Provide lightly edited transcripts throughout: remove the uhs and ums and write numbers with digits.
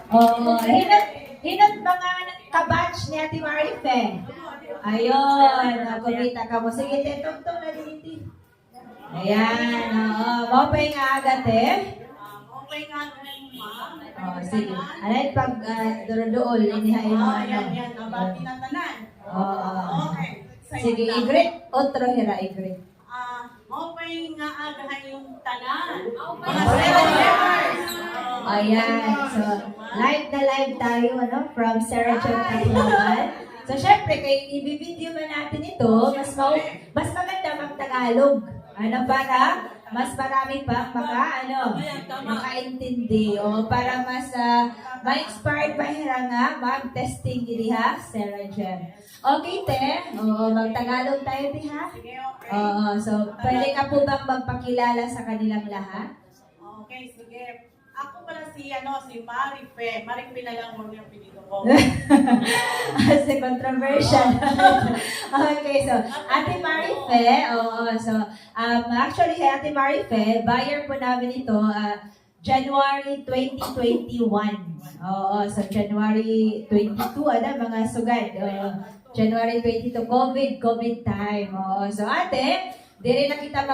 Oo, hinot mga kabatch ni Ate Marife. Ayun, kumita ka mo. Sige, tetong-tong na din. Ayan, oo. Mopay nga agad eh. Okay nga naman, ma'am. Oo, sige. Alay, pag doon, inihain mo. Yan. Abati na tanan. Oo. Okay. Sige, igrit. Otro hira, igrit. Okay nga agahan yung tanan. Mga celebrities. Ayan. So, live na live tayo, from Sarah John Tacloban. So, syempre, kay i-video man natin ito, mas maganda mag-Tagalog. Para mas marami pang makaintindi. O, para mas ma-inspired pa nga mag-testing iliha, Sarah John. Okay, te? Oo, mag-Tagalog tayo, te, ha? Oo, so, pwede ka po bang magpakilala sa kanilang lahat? Okay, sige. Ako pala si Marife. Marife na lang muna yung pinito ko. Kasi controversial. Okay, so, Ate Marife, actually, Ate Marife, buyer po namin ito, January 2021. Oo, so January 22, mga sugad. January 22, COVID time. Oo, so ate, di rin na kita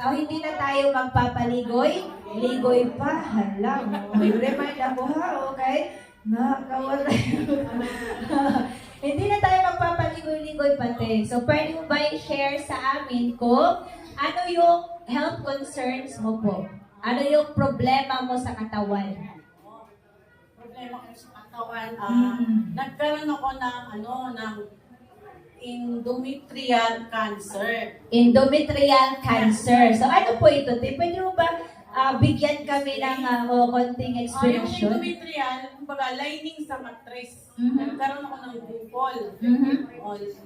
hindi na tayo magpapaligoy. Ligoy pa, hala. May remind ako ha, okay? Nakawala. Hindi na tayo magpapaligoy-ligoy pati. So, pwede mo ba i-share sa amin kung ano yung health concerns mo po? Ano yung problema mo sa katawan? Problema ko sa katawan, nagkaroon ako ng endometrial cancer. Endometrial cancer. So, ano po ito? Pwede mo ba bigyan kami ng konting explanation? Yung endometrial, kumbaga, lining sa mattress. Nagkaroon ako ng bukol.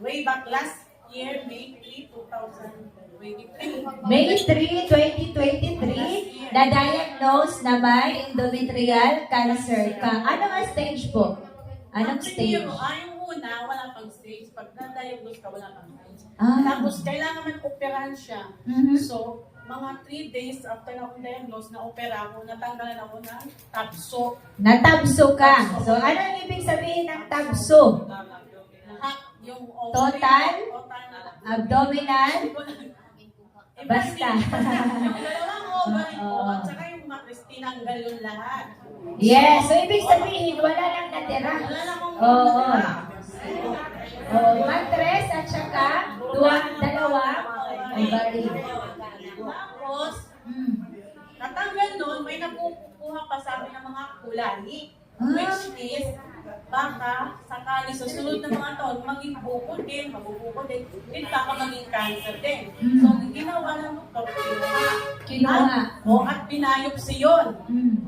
Way back last year, May 3, 2023. May 3, 2023, na-diagnose na may endometrial cancer ka. Ano ang stage po? Anong stage? Yung una, wala pang stage. Pag na-diagnose ka, wala pang stage. Tapos, kailangan man operahan siya. So, mga 3 days after na akong diagnose, na-opera ako, natanggalan ako ng tabso. Natabso ka. So, ano ang ibig sabihin ng tabso? Lahat yung Total, abdominal, basta. Yung dalawang ovary ko, at saka yung matris, tinanggal yung lahat. Yes, so ibig sabihin, wala lang natira. Wala na akong Oo. Mattress at saka dalawang ovary. Tapos, natanggal nun, may nakukuha pa sa amin ng mga kulani. Which is, baka sakali sa sunod na mga taon, maging bukod din, mabubukod din, baka maging cancer din. So, ginawa ng doktor, Kinuha. at binayopsi yun.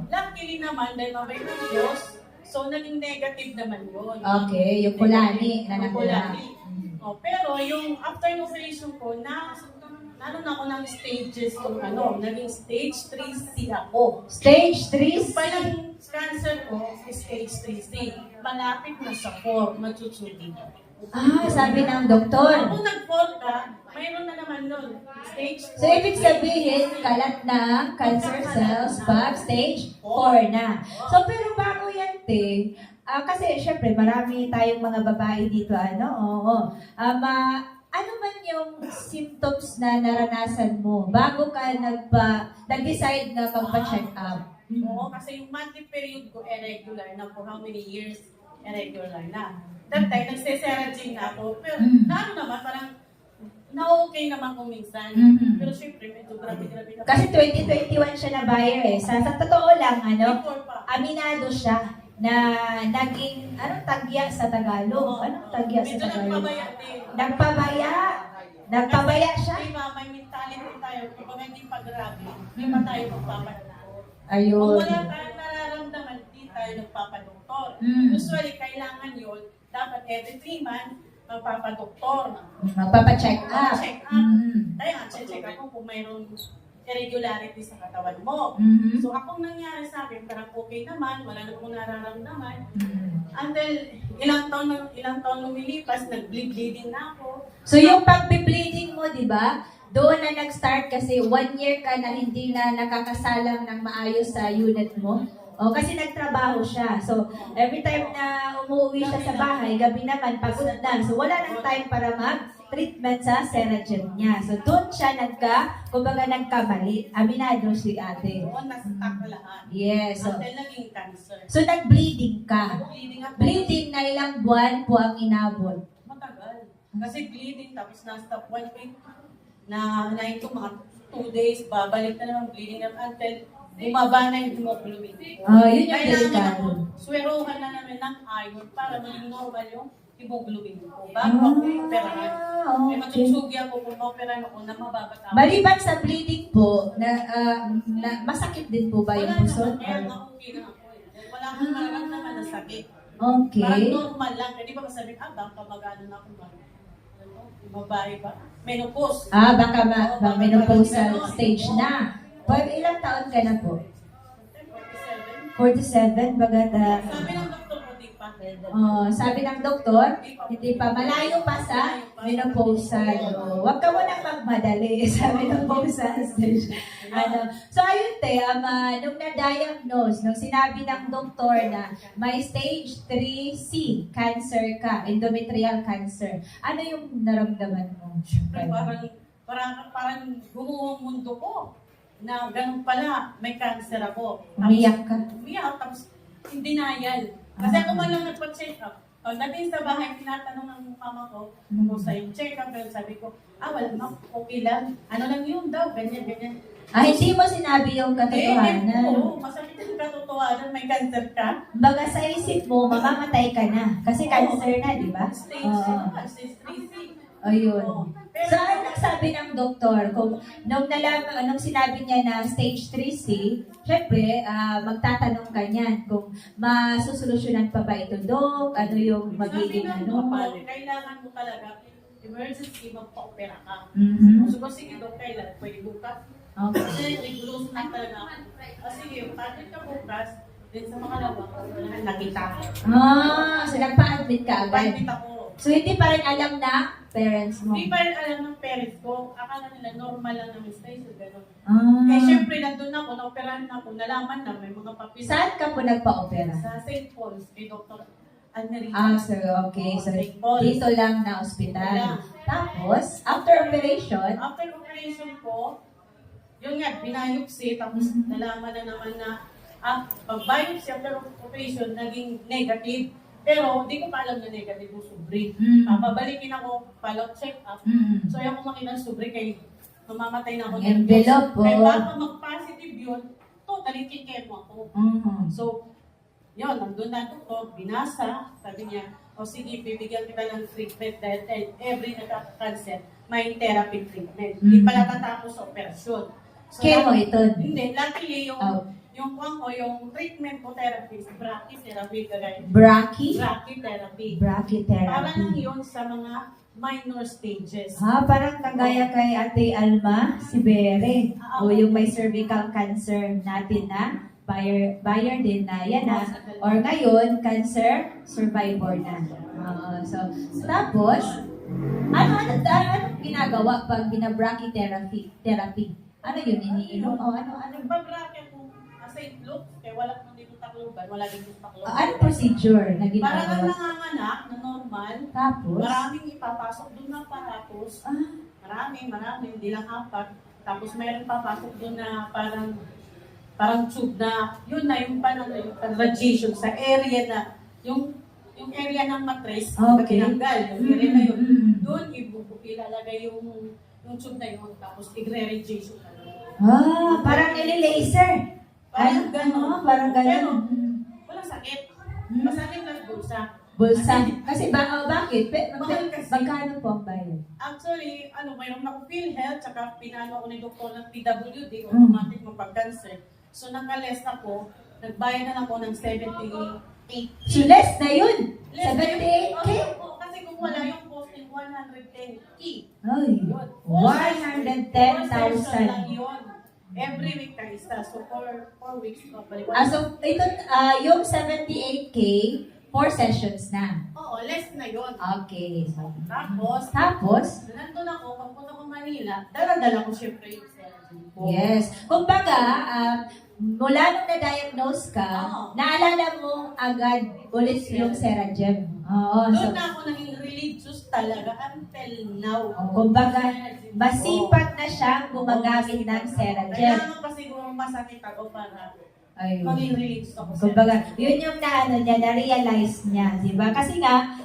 Luckily naman, dahil mabay ng Diyos, so naging negative naman yun. Okay, yung kulani na Yung nakula. kulani. Pero yung after ng operation ko, naroon ako ng stages kung naging stage 3C ako. Stage 3? Yung palang cancer ko, stage 3C. Malapit na sa 4, magsusugi. Sabi ng doktor. Kung nag-4 ka, mayroon na naman nun. Stage 4. So, ibig sabihin, kalat na cancer cells pag stage 4 na. So, pero bago yan, te, kasi syempre, marami tayong mga babae dito, ano man yung symptoms na naranasan mo bago ka nag-decide na magpa-check up? Oo, kasi yung monthly period ko irregular na for how many years irregular na. That time, nagseseraging na ako. Pero naman, parang na-okay naman kung minsan. Pero syempre, medyo grabe na. Kasi 2021 siya na buyer eh. Sa totoo lang, Before pa. aminado siya na naging, tagya sa Tagalog? Anong tagya sa Medyo Tagalog? nagpabaya din. Nagpabaya siya? Diba, may mentality tayo. Kapag hindi pa grabe, hindi pa tayo magpapadoktor. Kung Ayun. wala tayong nararamdaman, hindi tayo nagpapadoktor. Usually, kailangan yun, dapat every 3 months, magpapadoktor. Magpapacheck up. Check up. Kaya nga, check up kung mayroong irregularity sa katawan mo. So, akong nangyari sa akin, parang okay naman, wala na akong nararamdaman. Until ilang taon lumilipas, nag-bleeding na ako. So, yung pag-bleeding mo, di ba? Doon na nag-start kasi 1 year ka na hindi na nakakasalang ng maayos sa unit mo. O, kasi nagtrabaho siya. So, every time na umuwi siya sa bahay, gabi naman, pagod na. So, wala nang time para mag-treatment sa Seragen niya. So, doon siya kumbaga nagkamali. Aminado si ate. Doon, nasa lahat. Yes. So, Until naging cancer. so nag-bleeding ka. Bleeding ako. Bleeding na ilang buwan po ang inabot. Matagal. Kasi bleeding, tapos na-stop 1 week. Na ito, mga 2 days, babalik na naman bleeding until bumaba na yung hemoglobin. Oh, yun yung Kailangan delikado. ako, swerohan na namin ng iron para maging normal yung hemoglobin ko. Bago ako operahan. May matutsugi ako kung operahan ako na mababata. Maliban sa bleeding po, masakit din po ba yung Wala puso? naman, kaya nga okay na ako. Wala akong nararamdaman na sakit. Okay. Parang normal lang. Hindi ba masabi, baka mag-ano na ako babae ba? Menopause. Baka menopausal stage na. Ilang taon ka na po? 47, bagata. Sabi ng doktor ko, di pa. Sabi ng doktor, hindi pa, malayo pa sa menopausal. Huwag ka munang magmadali sa menopausal stage. So ayun te, nung na-diagnose, nung sinabi ng doktor na may stage 3C cancer ka, endometrial cancer, ano yung naramdaman mo? Parang gumuhong mundo ko na ganun pala, may cancer ako. Umiyak ka? Umiyak, tapos in denial. Kasi ako man lang nagpa-check up. Pagdating sa bahay, tinatanong ng mama ko, kumusta yung check-up, pero sabi ko, wala na, okay lang. Ano lang yun daw, ganyan. Hindi mo sinabi yung katotohanan. Oo, masakit yung katotohanan, may cancer ka. Baga sa isip mo, mamamatay ka na. Kasi cancer na, di ba? Stage 3C. Ayun. So, ano nagsabi ng doktor? Nung sinabi niya na stage 3C, syempre, magtatanong ka niyan kung masusolusyonan pa ba ito, Dok? Ano yung magiging Sabi ano? kailangan mo talaga, emergency, magpa-opera ka. Mhm. So, sige, Dok, kailan? Pwede bukas. Okay. Kasi regulos na talaga ako. Sige, pagod ka bukas, din sa makalawa, nakita. So nagpa-admit ka agad. Pagod ako. So, hindi pa rin alam na parents mo? Hindi pa rin alam ng parents ko. Akala nila normal lang ng stage, gano'n. Ah. Eh, syempre, nandun ako, naoperahan ako, nalaman na may mga papel. Saan ka po nagpa-opera? Sa St. Paul's, kay Dr. Anne-Marie. So, okay. So, St. Paul's. dito lang na ospital. Yeah. Tapos, after operation, After operation ko, yun nga, binayopsy, tapos nalaman na naman na pag-biopsy after operation, naging negative. Pero, hindi ko pa alam na negative yung subri. Babalikin ako, follow-up check-up. So, ayaw ko makita ng subri kay mamamatay na ako. ng envelope po. Kaya baka mag-positive yun, totally kikemo ako. So, yun, nandun na doktor, binasa, sabi niya, sige, bibigyan kita ng treatment dahil every nagka-cancer, may therapy treatment. Hindi pala tatapos sa operasyon. So, Chemo ito. Hindi, luckily yung treatment ko therapy is brachytherapy kagaya. Brachytherapy. Para Brachytherapy. lang yun sa mga minor stages. Parang kagaya kay Ate Alma, si Bere. O yung may cervical cancer natin na, buyer din na yan na. Or ngayon, cancer survivor na. Tapos, ano ginagawa pag bina-brachytherapy? Ano yun, iniinom? O ano? Nagbabrachy ako sa itlog, kaya wala nang dito takloban, wala dito takloban. Ano procedure na Para lang ginagawa? nanganganak na normal, Tapos? maraming ipapasok doon na patapos. Marami, hindi lang 4. Tapos mayroon papasok doon na parang tube na, yun na yung radiation sa area na, yung area ng matres, Okay. tinanggal, yung area na yun. Doon, ilalagay yung tube na yun, tapos igre-radiation ka. Parang nililaser. Parang gano'n. Parang Pero, gano'n. walang sakit. Masakit lang bulsa. Bulsa. Kasi bakit? Mahal kasi. Magkano po ang bayad? Actually, mayroon ako PhilHealth, tsaka pinano ako ni doktor ng PWD, automatic mapag-cancer. So, naka-less ako, nagbayad na ako ng 78. So less na yun. Less na yun. 78K? Oo, kasi kung wala yung posting 110K. Ay, Yun. 110,000. lang yun. Every week ka isa. So, 4 weeks ka balik. So ito, yung 78K, 4 sessions na. Oo, less na yun. Okay. Tapos, nandun ako, pagpunta ko Manila, dala-dala ko syempre yung cellphone ko. Yes. Kumbaga, mula nung na-diagnose ka, Oo. naalala mo agad ulit yung Seragem. Oo, so, Doon na ako naging religious talaga until now. kumbaga, masipag na siyang gumagamit ng Seragem. Kailangan pa siguro masakit ako para Ayun. maging religious ako. Kumbaga, yun yung na-realize niya, di ba? Kasi nga,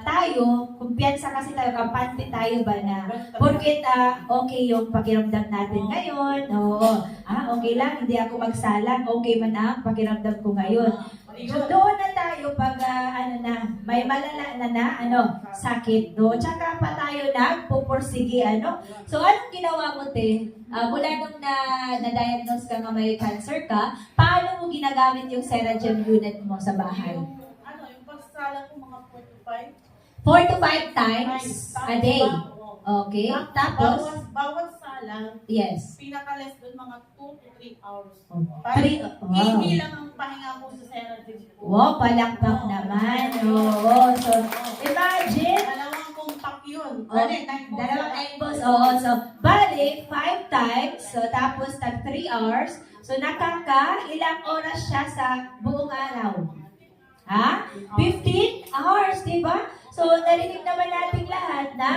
tayo, kumpiyansa kasi tayo, kampante tayo ba na, porket okay yung pakiramdam natin ngayon, oo, okay lang, hindi ako magsalang, okay man ang pakiramdam ko ngayon. So, doon na tayo pag, may malala na, sakit, no? Tsaka pa tayo nagpupursige, So, anong ginawa mo, te? Mula nung na-diagnose ka nga may cancer ka, paano mo ginagamit yung Seragem unit mo sa bahay? Yung pagsala ko mga 4 to 5. 4 to 5 times a day. Okay? Tapos, bawat salang, yes. pinaka-less doon mga 2 to 3 hours. Three- wow. Hindi lang ang pahinga ko sa Seragem ko. Wow, palakpak naman. Oo. So, imagine, Dalawang compact yun. dalawang elbows. Oo. So, bali, 5 times. So, tapos tag 3 hours. So, ilang oras siya sa buong araw? 15 hours, di ba? So, narinig naman natin lahat na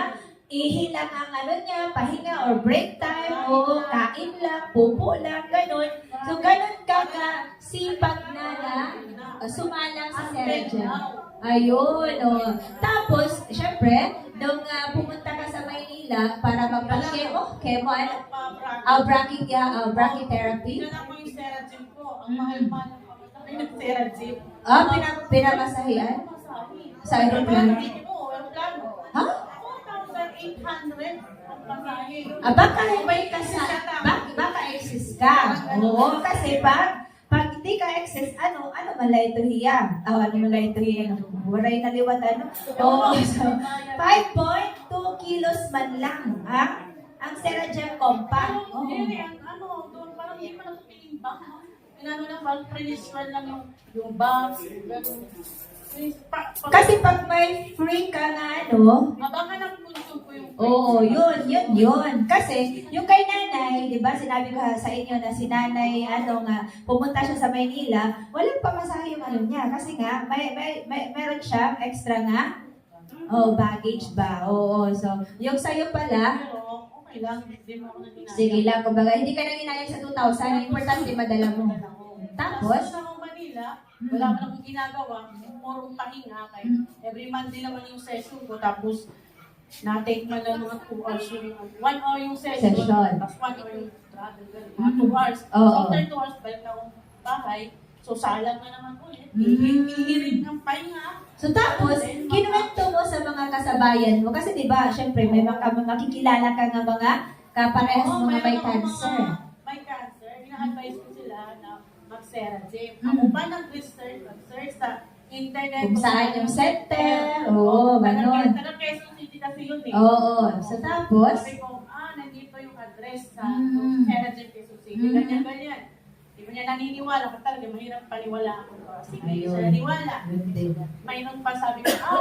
ihilang ang pahinga or break time, o kain lang, pupo lang, ganun. So, ganun ka sipag na sumalang sa Seragem. Ayun, Tapos, syempre, nung pumunta ka sa Maynila para magpa-chemo, brachytherapy. Pinala ko yung Seragem ko. Ang mahal-mahal ng pamatay ng Seragem. Pinamasahian? Sa aeroplano? Aeroplano. Ha? 4,800 ang pasahe. Baka may baka exist ka. Oo, kasi pag hindi ka exist, ano malay ito hiya? Ano malay ito hiya? Waray na liwat, Oo, so, 5.2 kilos man lang, ang Seragem Compact. Oo. Doon parang hindi pa nakapilimbang. Inano lang, parang pre-listral lang yung box. Kasi pag may free ka na, Baka nag-consume ko yung Oo, yun. Kasi, yung kay nanay, di ba, sinabi ko sa inyo na si nanay, pumunta siya sa Maynila, walang pamasahe yung niya. Kasi nga, meron siyang extra nga, baggage ba? Oo, so, yung sa'yo pala, Pero, okay lang. Hindi mo ako naginaya. sige lang, kumbaga, hindi ka nang inayang sa 2,000, ang importante madala mo. Tapos, Tapos ako Manila, wala man akong ginagawa, purong pahinga. Kaya every Monday naman yung session ko. Tapos, na-take man lang mga 2 hours yung, 1 hour yung session. Tapos 1 hour yung travel. Mga 2 hours. Oo. So, after 2 hours, balik akong bahay. So, salang na naman ulit. Hihirin ang pahinga. so tapos, kinuwento mo sa mga kasabayan mo, kasi di ba, syempre, may makikilala ka nga mga kaparehas Oo, mga may mayroon akong cancer. mga May cancer. Ina-advise ko sila na mag-Seragem. Ako pa nag-research sa internet. Kung saan yung center, ganun. Taga Quezon City kasi yun eh. Oo. So tapos, Sabi ko, nandito yung address sa Mm. Seragem Quezon City. Ganyan. Hindi mo niya naniniwala. Kasi talaga mahirap paniwalaan ko. Sige, Ayun. siya naniwala. yun din. Mayroon pa sabi ko,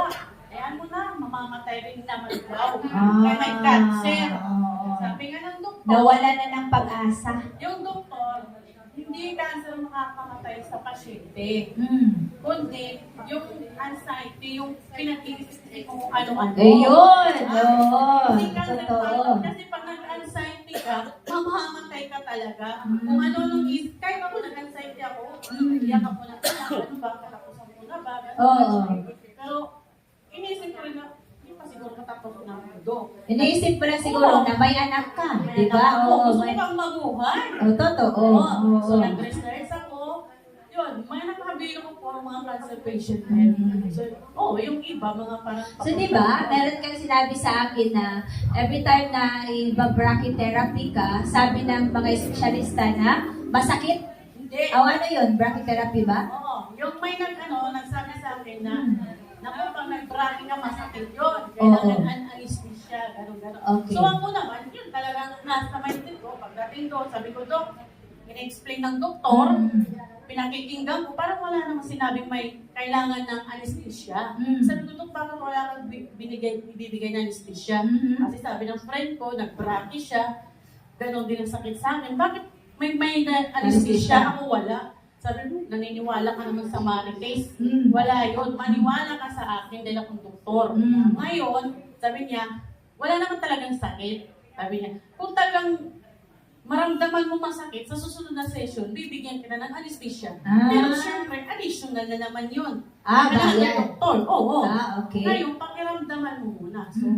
ayan mo na, mamamatay rin naman daw. Ah, Kaya may cancer. oo. Sabi nga ng doktor, Nawala na ng pag-asa. yung doktor, hindi cancer makakamatay sa pasyente. Kundi, yung anxiety, yung pinag-iisip kung ano-ano. Ayun! Oo. Hindi cancer Totoo. kasi pag nag-anxiety ka, mamamatay ka talaga. Kung ano nung isip, kahit ako nag-anxiety ako, iyak ako na, ano ba, katapusan ko na ba? Oo. Pero, inisip ko rin na, hindi pa siguro katapos na ang mundo. Iniisip mo lang siguro na may anak ka, di ba? Oo. Gusto ko pang mabuhay. Totoo. So, Oo. nag-research ako. Yun, may nakakabilo ko po mga cancer patient. So, yung iba, mga parang... So, di ba, meron kang sinabi sa akin na every time na iba-brachytherapy ka, sabi ng mga espesyalista na masakit. Hindi. Ano yun? Brachytherapy ba? Oo. Yung may nagsabi sa akin na, naku, pag nag-brachy ka, masakit yun. Oo. Kailangan anesthesia, gano'n. Okay. So, ako naman, yun talagang nasa mindset ko. Pagdating doon, sabi ko, Dok, in-explain ng doktor, pinakikinggan ko, parang wala namang sinabing may kailangan ng anesthesia. Sabi ko, Dok, bakit wala kang ibibigay ng anesthesia? Kasi sabi ng friend ko, nag-brachy siya, gano'n din ang sakit sa akin. Bakit may anesthesia, ako wala. Sabi mo, naniniwala ka naman sa Marites. Mm. Wala yun. Maniwala ka sa akin dahil akong doktor. Mm. Ngayon, sabi niya, wala naman talagang sakit. Sabi niya, kung talagang maramdaman mo masakit, sa susunod na session, bibigyan ka na ng anesthesia. Ah. Pero syempre, additional na naman yun. Ah, Kailangan bayad. ng doktor. Oo. Okay. Ngayon, pakiramdaman mo muna. So,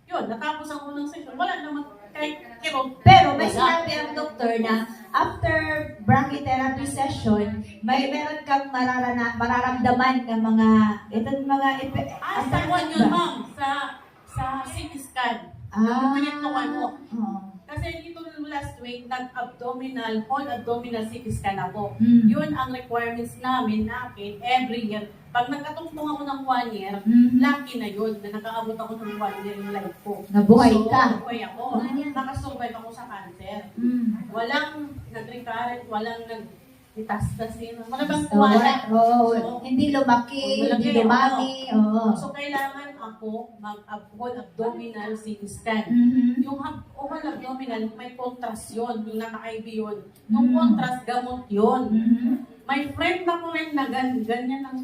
yun, natapos ang unang session. Wala naman kahit kirot. Pero may Wala. sinabi ang doktor na after brachytherapy session, meron kang mararamdaman ng itong mga Sa kwan yun, ma'am. Sa CT scan. Pinagtukan mo. Oo. Kasi dito last week, whole abdominal CT scan ako. Mm. Yun ang requirements namin every year. Pag nagkatungtong ako ng 1 year, Mhm. lucky na yun na nakaabot ako ng 1 year yung life ko. Nabuhay So, ka. nabuhay ako. Nakasurvive ako sa cancer. Mm. Walang nag-recurrent, walang nag-metastasis. Wala bang So, wala. oh, hindi lumaki, hindi lumami. Oo. So, kailangan ako mag-whole abdominal CT scan. Mhm. Yung whole abdominal, may contrast yun. Yung naka-IV yun. Yung Mm. contrast, gamot yun. Mhm. May friend na ko rin na ganyan ng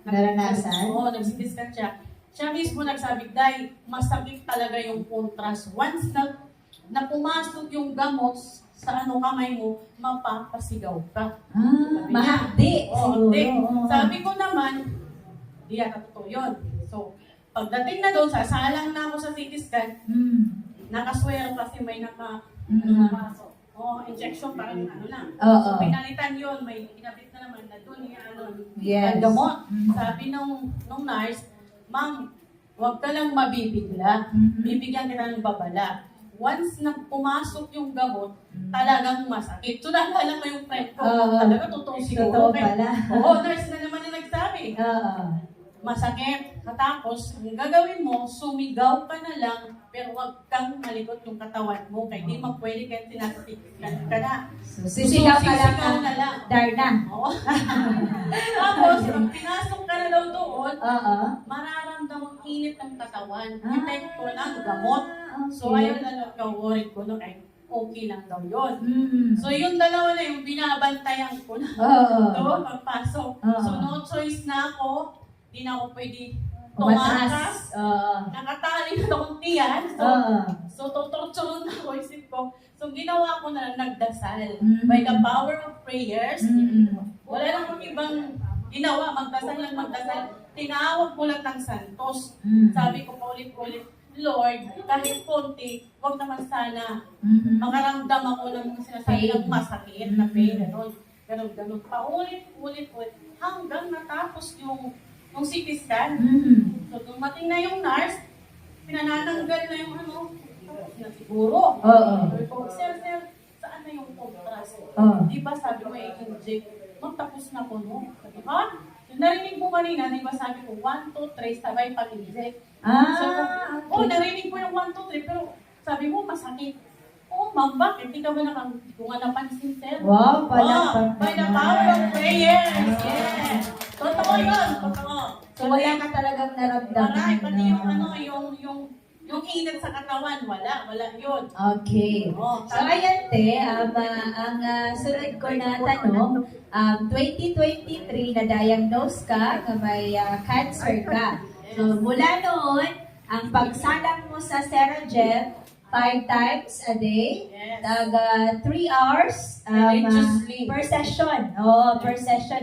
Naranasan? Oo, nag-CT scan siya. Siya mismo nagsabi, Day, masakit talaga yung contrast. Once na pumasok yung gamot sa kamay mo, mapapasigaw ka. Mahakdi. Oo, siguro. Oo. sabi ko naman, di yata totoo yun. So, pagdating na doon, sasalang na ako sa CT scan, Mm. nakaswero kasi may injection parang lang. Oo. So, pinalitan yun, may inabit na naman na doon Yes. ang gamot. Mm. Sabi nung nurse, Ma'am, huwag ka lang mabibigla. Mhm. Bibigyan kita ng babala. Once na pumasok yung gamot, talagang masakit. So, naalala ko yung friend ko. Oo. Talaga, totoo siguro. Totoo pala. Oo, nurse na naman yung nagsabi. Oo. Masakit. Tapos, ang gagawin mo, sumigaw ka na lang, pero huwag kang malikot yung katawan mo. Kaya di pwede kahit sinasasikan ka na. So, sisigaw ka lang Sisigaw ng na lang. Darna. Oo. Tapos, pag pinasok ka na daw doon, Oo. mararamdamang init ng katawan. Ah. Epekto ng gamot. So, ayun na worried ko, no, ay okay lang daw yun. Mm. So, yung dalawa na yung binabantayan ko na. Oo. Ito, pagpasok. Oo. So, no choice na ako. Di na ako pwede Umatras. tumakas. Oo. Nakatali na akong tiyan. Oo. So, tutorturon na ako isip ko. So, ginawa ko na nagdasal. Mhm. By the power of prayers, Mm. wala lang akong ibang ginawa. Magdasal lang magdasal. Tinawag ko lang ng santos. Mm. Sabi ko paulit-ulit, Lord, kahit konti, huwag naman sana Mhm. makaramdam ako ng sinasabi ng masakit na pain. Mhm. Ganon. Paulit-ulit. Hanggang natapos yung CT scan. Mhm. So, dumating na yung nurse, pinanananggal na yung tapos na siguro. Oo. Sabi ko, sir, saan na yung contrast? Oo. Di ba sabi ko, i-inject. Magtapos na ko, no? Sabi ko, ha? Yung narinig mo kanina, di ba sabi ko, 1, 2, 3, sabay pag-inject. Sabi ko, Okay. narinig ko yung 1, 2, 3, pero sabi mo, masakit. Oo, ma'am, bakit? Hindi ka ba napansin, sir? Wow, pala. By the power of prayers. Yes. Totoo yun. Totoo. So, wala ka talagang naramdaman. Maray, pati na- yung init sa katawan, wala yun. Okay. Oo. So, ayan, te, ang sunod ko na tanong, 2023, na-diagnose ka na may cancer ka. So, mula noon, ang pagsalang mo sa Serogel, 5 times a day, Yes. 3 hours Religiously. per session. Oo, per session,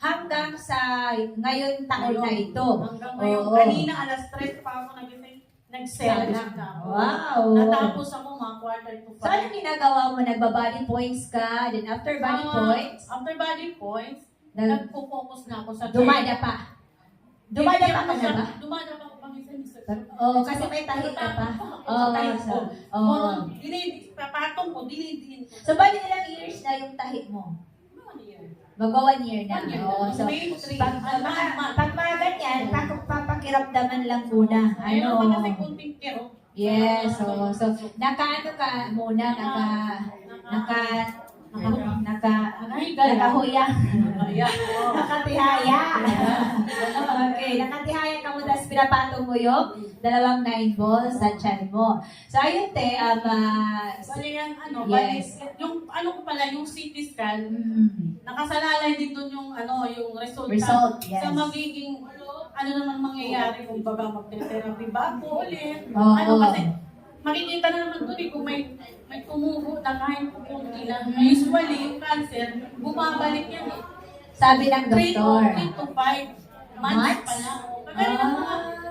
hanggang sa ngayon taon na ito. Hanggang ngayon, Oo. kanina alas 3 pa ako nag-cell lang ako. Wow. Natapos ako mga quarter to 5. So, ano ginagawa mo? Nagba-body points ka, then after body points, After body points, nag- nagpo-focus na ako sa dumada pa. Dumada pa ka na ba? Dumada pa ako paminsan-minsan. Oo, kasi may tahi ka pa. Oo, so, oo. Papatong ko, dinidin ko. So, bali ilang years na yung tahi mo? Magwa 1 year na. 1 year. Oo, so, May 3. pag mga ganyan, papakiramdaman lang muna. Ayun pa kasi kunting kero. Yes, so nakaano ka muna, nakahuya. nakatihaya. Oo. Nakatihaya. Okay, nakatihaya ka mo, tapos pinapatong mo yung 2 9 balls sa tiyan mo. So, ayun, te, Bali yan, Yes. bali, yung ko pala, yung CT scan, mm, nakasalalay din doon yung yung resulta. Result, yes. Sa magiging, naman mangyayari kung baga magte-therapy ba ako ulit. Oo. Kasi makikita na naman doon kung may tumubo na kahit kunti lang. Usually, yung cancer, bumabalik yan eh. sabi ng 3 doktor. to 5 months Months? pa lang. Kagaya ng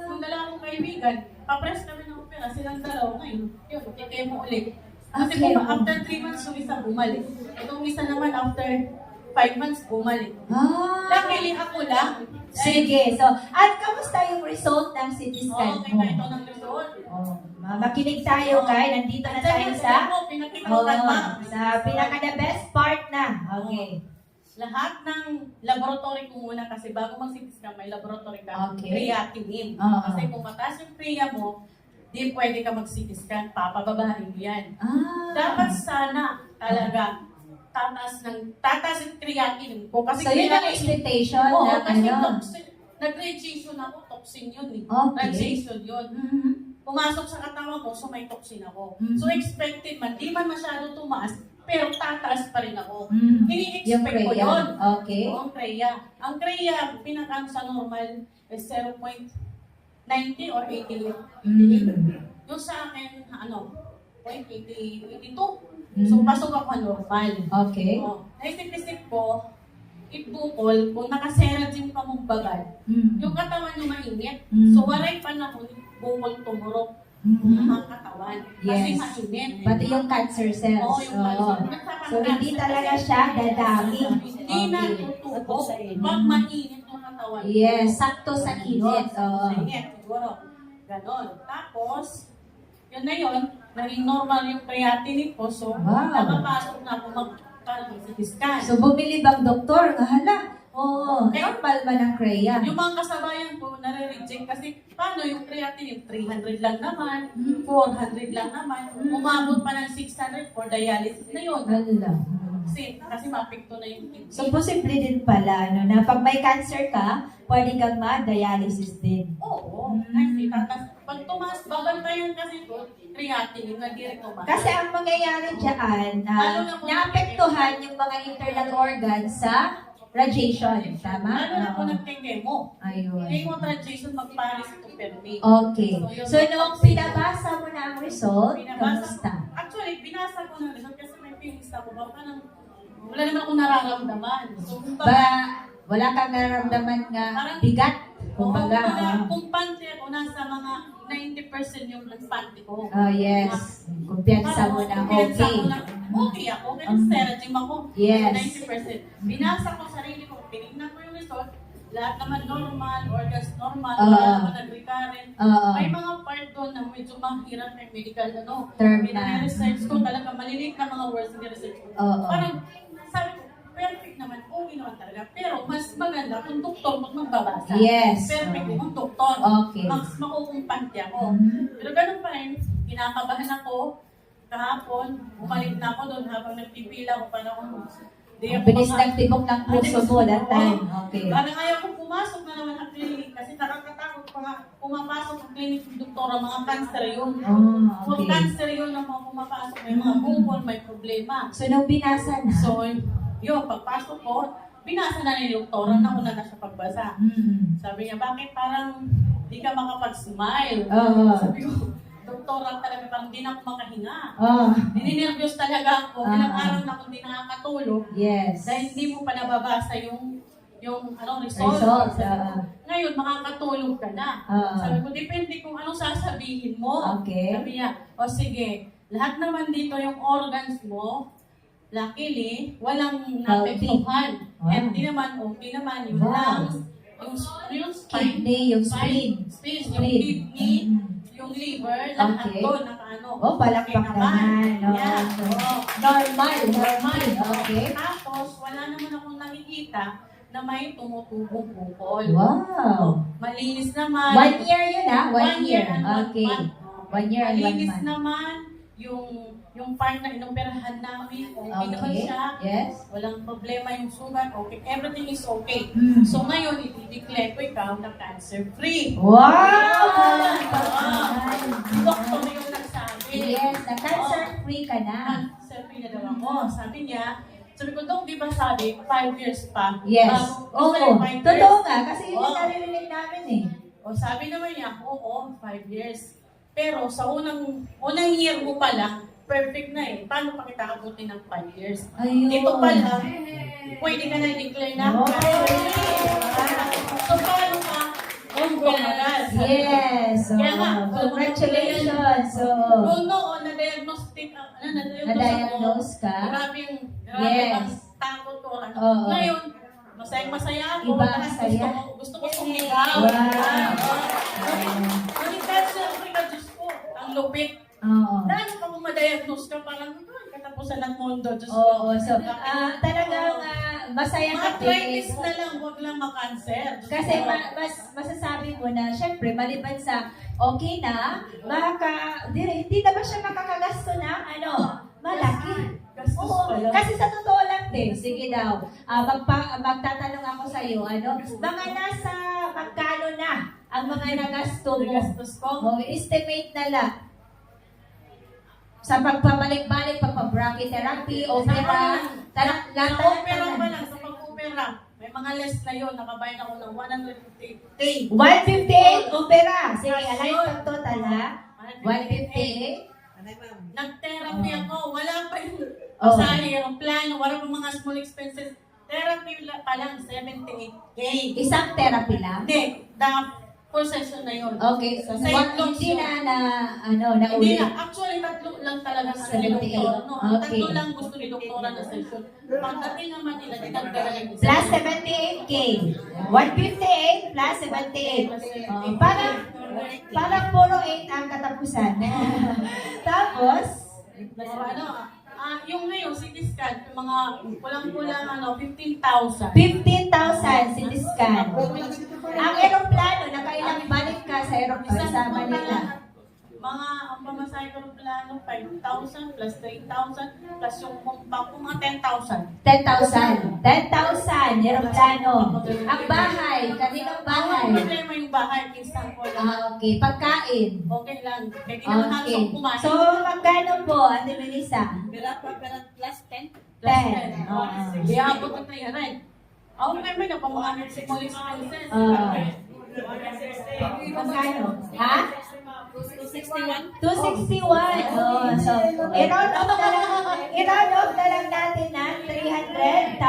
yung dalawang kaibigan, papress kami ng opera, silang dalawa ngayon, yun, titemo ulit. Kasi Okay. after 3 months, yung isa bumalik. Itong isa naman, after 5 months, bumalik. Luckily, ako lang. Sige. So, at kamusta yung result ng CT scan Okay mo? na ito ng result. Oh, makinig tayo, Kai. Nandito na tayo sa sa pinaka-the best part na. Okay. Lahat ng laboratory ko muna kasi bago mag-CT scan, may laboratory ka. Okay. Creatinine. Oo. Kasi kung mataas yung creatinine mo, di pwede ka mag-CT scan, papababahin mo yan. Dapat sana talaga tataas yung creatinine ko. Kasi So, yun ang creatinine- expectation Oo, na kasi ano? nag-radiation ako, toxin yun eh. Okay. Radiation yun. Mhm. Pumasok sa katawan ko, so may toxin ako. Mhm. So expected man, di man masyado tumaas, pero tataas pa rin ako. Mhm. Yung Ini-expect ko Rhea. yun. Okay. Oo, ang Rhea. Ang Rhea, pinakano sa normal is 0.90 or 80. Mhm. Yung sa akin, 0.82. Mhm. So pasok ako normal. Okay. Oo. Naisip-isip ko, ibukol, kung naka-seragin ka mong bagal, Mhm. yung katawan nyo mainit. Mm. So, waray panahon, bukol tumurok Mhm. ang katawan. Kasi Yes. mainit. Pati yung cancer cells. Oo, yung Oo. cancer. So, hindi talaga siya dadami. Hindi na tutubo pag mainit yung katawan. Yes, sakto sa init. Sa Oo. init, siguro. Ganon. Tapos, yun na yun, naging normal yung creatinine ko. So, Wow. nakapasok na ako mag-scan. So, bumili bang doktor? Hala. Oo, normal ba ng Rhea? Yung mga kasabayan ko, nare-reject kasi paano yung creatinine? 300 lang naman, Mm. 400 lang naman, umabot pa ng 600 for dialysis na yun. Hala. Kasi mapikto na yung kidney. So, posible din pala, no, na pag may cancer ka, pwede kang ma-dialysis din. Oo, kasi tatas. Pag tumaas, babantayan kasi ito, creatinine na direct tumaas. Kasi ang mangyayari dyan, Lalo na kung- naapektuhan yung mga internal organs sa radiation. Tama? Lalo na kung Oo. nagkengemo. Ayun. Chemo radiation, magparis ito permit. Okay. So, nung pinabasa mo na ang result, kamusta? Actually, binasa ko na result kasi may feelings ako. Baka nang, wala naman akong nararamdaman. So, Ba, wala kang nararamdaman nga bigat? Kumbaga. Kung panty ako, nasa mga 90% yung panty ko. Oh, yes. Kumpiyansa mo na Kumpiyansa okay. ko na, okay ako, kasi serotype ako. Yes. 90%. Binasa ko sarili ko, tinignan ko yung result, lahat naman normal, organs normal, Oo. wala naman nag-recurrent. Oo. May mga part doon na medyo mahirap may medical, Term na. research ko talaga, maliliit na mga words na research ko. Oo. Parang, sabi ko, perfect naman, okay naman talaga. Pero mas maganda kung doktor magbabasa. Yes. Perfect yung doktor. Okay. Mas makukumpanti ako. Mhm. Pero ganun pa rin, kinakabahan ako. Kahapon, bumalik na ako doon habang nagpipila ko para kung di Ang ako bilis ng tibok ng puso mo that time. Okay. Parang ayaw ko pumasok na naman ang clinic kasi nakakatakot pa nga pumapasok ang clinic ng doktora, mga cancer yun. Oh, Kung okay. cancer yun ang mga pumapasok, may mga bukol, may problema. So, nung binasa na, So, yun, pagpasok ko, binasa na ni doktora, nauna na siya pagbasa. Sabi niya, bakit parang di ka makapag-smile? Oo. Sabi ko, doktora talaga, parang di na ako makahinga. Oh, Nininervyos talaga ako. Ilang Ah. araw na akong di nakakatulog. yes. Dahil hindi mo pa nababasa yung result. Results, Ngayon, makakatulog ka na. Oo. Sabi ko, depende kung anong sasabihin mo. Okay. Sabi niya, o sige, lahat naman dito yung organs mo, luckily, walang napektuhan. Wow. Empty naman, okay naman. Yung Wow. lungs, yung spine, Kidney, yung spleen. yung kidney, yung liver, lahat Okay. doon, nakaano. Oh, palakpak naman. Oh. Yan. Oo. Normal. Normal. Okay. Tapos, wala naman akong nakikita na may tumutubong bukol. Wow. Malinis naman. 1 year yun ah. 1 year. and 1 Okay. month. 1 year and 1 Malinis month. naman yung yung part na inoperahan namin, okay naman Okay. siya. Yes. Walang problema yung sugat, okay. Everything is okay. Mm. So ngayon, i-declare ko ikaw na cancer-free. Wow! Doktor yung nagsabi. Yes, na cancer-free ka na. Cancer-free na daw ako. Sabi niya, sabi ko, Dok, di ba sabi, 5 years pa? Yes. Gusto Oo. niya 5 years. Totoo nga, kasi yun Oo. yung naririnig namin eh. O sabi naman niya, oo, 5 years. Pero sa unang year mo pa lang, perfect na eh. Paano pa kita abutin ng 5 years? Ayun. Dito pa lang, pwede ka na i-declare na. Oh. So paano ka? Agad. Yes. So, Kaya nga, congratulations. So, Kung noon, na-diagnostic, na-diagnose ka? Grabe Yes. ang takot ko. Oo. Ngayon, masaya ako. Iba ang Lahat saya. Gusto ko sumigaw. Wow. Naging cancer free ka, Diyos ko. Ang lupit. Oo. Dahil ka kung ma-diagnose ka, parang katapusan ng mundo, Diyos ko. Oo. So, talagang masaya ka Arthritis na lang, huwag lang makanser. Kasi mas masasabi mo na, syempre, maliban sa okay na, hindi naman siya makakagasto na, malaki. Gastos Oo, pa lang. kasi sa totoo lang din, sige daw, magtatanong ako sa iyo, mga nasa magkano na ang mga nagasto mo? Gastos ko. Estimate na lang. Sa pagpabalik-balik, pagpa-brachytherapy, opera, Sa opera pa lang, sa pag-opera, may mga less na yun, nakabayad ako ng 150K. 158 opera. Sige, alay pag total ha. 158. Nag-therapy ako, wala pa yung Oh. sa aeroplano, wala pa mga small expenses. Therapy pa lang, 78K. Isang therapy lang. Hindi, the full session na yun. Okay, so Sa hindi na Hindi ulit. na, actually, tatlo lang talaga sa 78. doktor. No? Ang Okay. tatlo lang gusto ni doktora na session. Pagdating naman nila, dinagdala yung isa. Plus 78K. 158 plus 78. Parang puro 8 ang katapusan. Tapos, Yung ngayon, CT scan, yung mga kulang-kulang 15,000. 15,000 CT scan. Ang aeroplano, nakailang balik ka sa aeroplano sa Manila? Ang pamasahe ko plano, 5,000 plus 3,000 plus yung mga 10,000. 10,000. 10,000 aeroplano. Ang bahay, kaninong bahay? Ang problema yung bahay, minsan ko lang. Okay, pagkain. Okay lang. Kaya naman halos Okay. ako kumain. So, magkano po, Ate Melissa? Plus 10. 10. Kaya abot na tayo rin. Ako naman na pang mga small expenses. Magkano? Ha? 261. 261. Oh, so, i-round off na lang natin na 300,000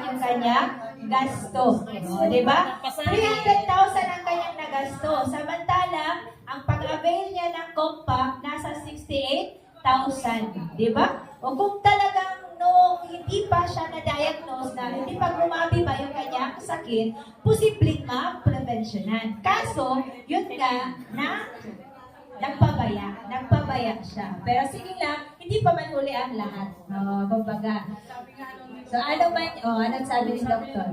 yung kanyang gasto. O, di ba? 300,000 ang kanyang nagasto. Samantala, ang pag-avail niya ng compact nasa 68,000. Di ba? O kung talagang nung hindi pa siya na-diagnose na, hindi pa gumabi pa yung kanyang sakit, posibleng ma-prevensyonan. Kaso, yun nga, nagpabaya siya. Pero sige lang, hindi pa man huli ang lahat. Kumbaga. Sabi nga nung So ano man, anong sabi ni Doktor?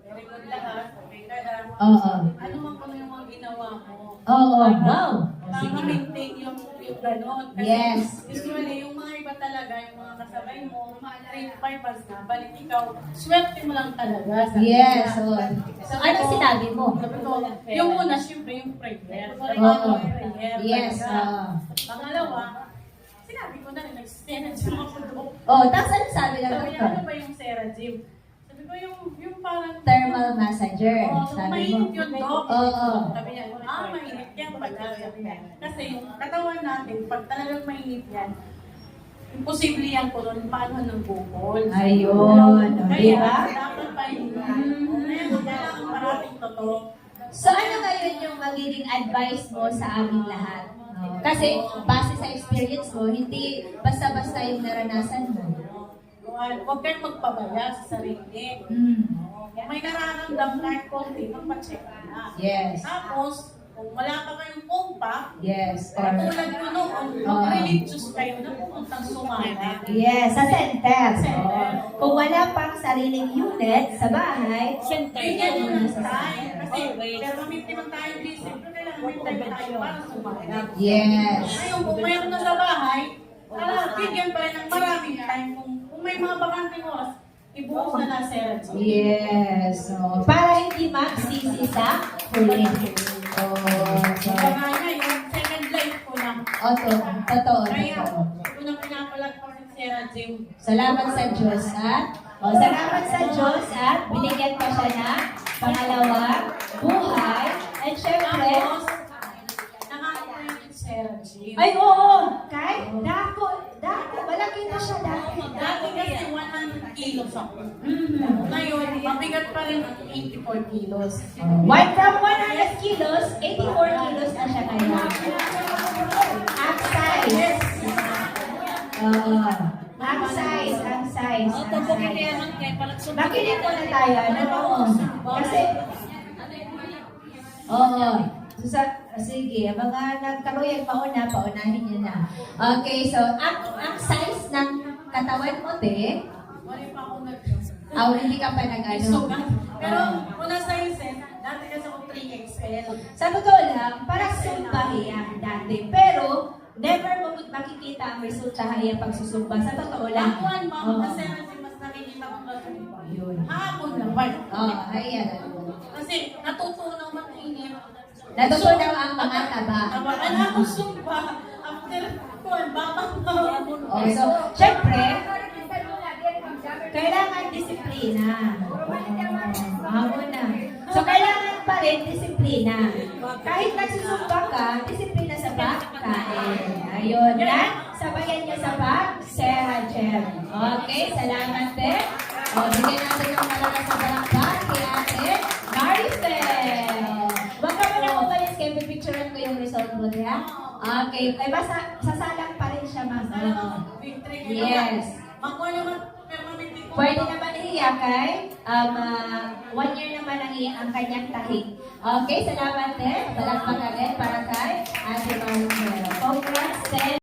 very good lahat. Okay ka lang. Oo. Ano man kung yung mga ginawa mo? Oo, wow. Para Sige. ma-maintain yung gano'n. Kasi Yes. usually, yung mga iba talaga, yung mga kasabay mo, 3-5 months na, balik ikaw, swerte mo lang talaga. Sabi Yes. niya. So anong sinabi mo? Sabi ko, yung una, syempre, yung prayer. Oo. Prayer. Yes. talaga. Pangalawa, sinabi ko na rin, nag-Seragim ako doon. Tapos ano sabi ng Sabi niya, Doktor? ano ba yung Seragim? Sabi ko, yung parang... Thermal massager. Sabi mo. Mainit yun, Dok. Oo. Sabi niya, mainit yan pala. Sabi niya. Kasi yung katawan natin, pag talagang mainit yan, imposible yan po rin, paano ng bukol. Ayun. Kaya, Di ba? dapat pahinga. Kaya, kailangan maraming totoo. So ano ngayon yung magiging advice mo sa aming lahat? Kasi base sa experience mo, hindi basta-basta yung naranasan mo. Huwag kayong magpabaya sa sarili. Kung may nararamdam kahit konti, magpa-check na. Yes. Tapos, kung wala pa kayong pompa, Yes. katulad ko noon, mag-religious kayo na pupuntang sumala. Yes, sa center. Kung wala pang sariling unit sa bahay, Bigyan nyo ng time. Kasi, permanente man tayo busy, pero kailangan may time tayo para sumala. yes. Ngayon, kung mayroon na sa bahay, bigyan pa rin ng maraming time kung may mga bakanteng oras, ibuhos na lang Sarah J. Yes. So, para hindi magsisi sa huli. So, Kaya nga, yung second life ko lang. totoo. Kaya, unang pinapalag ko si Sarah J. Salamat sa Diyos at salamat sa Diyos at binigyan pa siya ng pangalawang buhay. And syempre, Tapos, nangako yun si Sarah J. ay oo, kay dako, malaki na siya dati. Dati kasi 100 kilos ako. Mhm. Ngayon, mabigat pa rin ang 84 kilos. Why from 100 kilos, 84 kilos na siya ngayon. Ang size. Ang size. Makinig po na tayo. Kasi, sige, mga nagkaroon paunahin niyo na. Okay, so, ang size ng katawan mo, te, Wala pa ako hindi ka pa nag-ano. sugat. Pero, una sa isin, dati kasi ako 3XL. Sa totoo lang, parang sumbahiya dati. Pero, never mo makikita ang resulta haya pagsusumba. Sa totoo lang. Bakuan, ma'am, Oo. kasi mas nakikita ko ba Yun. hapon naman. Ayan. Kasi natutunaw mag-inip. Natutunaw ang mga taba. Tawagan ako sumpa. After kuwan, So, syempre, kailangan disiplina. Na. So, kailangan pa rin disiplina. Kahit nagsusumba ka, disiplina sa pagkain. Ayun. Yan, sabayan niyo sa Sarah Jem. Okay, salamat din. Bigyan natin ng malakas sa balakpak kay Ate Maricel. Huwag ka muna umalis kay pipicturean ko yung result mo, diya? Okay, ay basta sasalang pa rin siya, ma'am. Yes. Makuha naman, pero mamiti ko. Pwede naman iiyak kay 1 year naman ang kanyang tahig. Okay, salamat din. Balakpak agad para kay Ate Maricel. Congrats,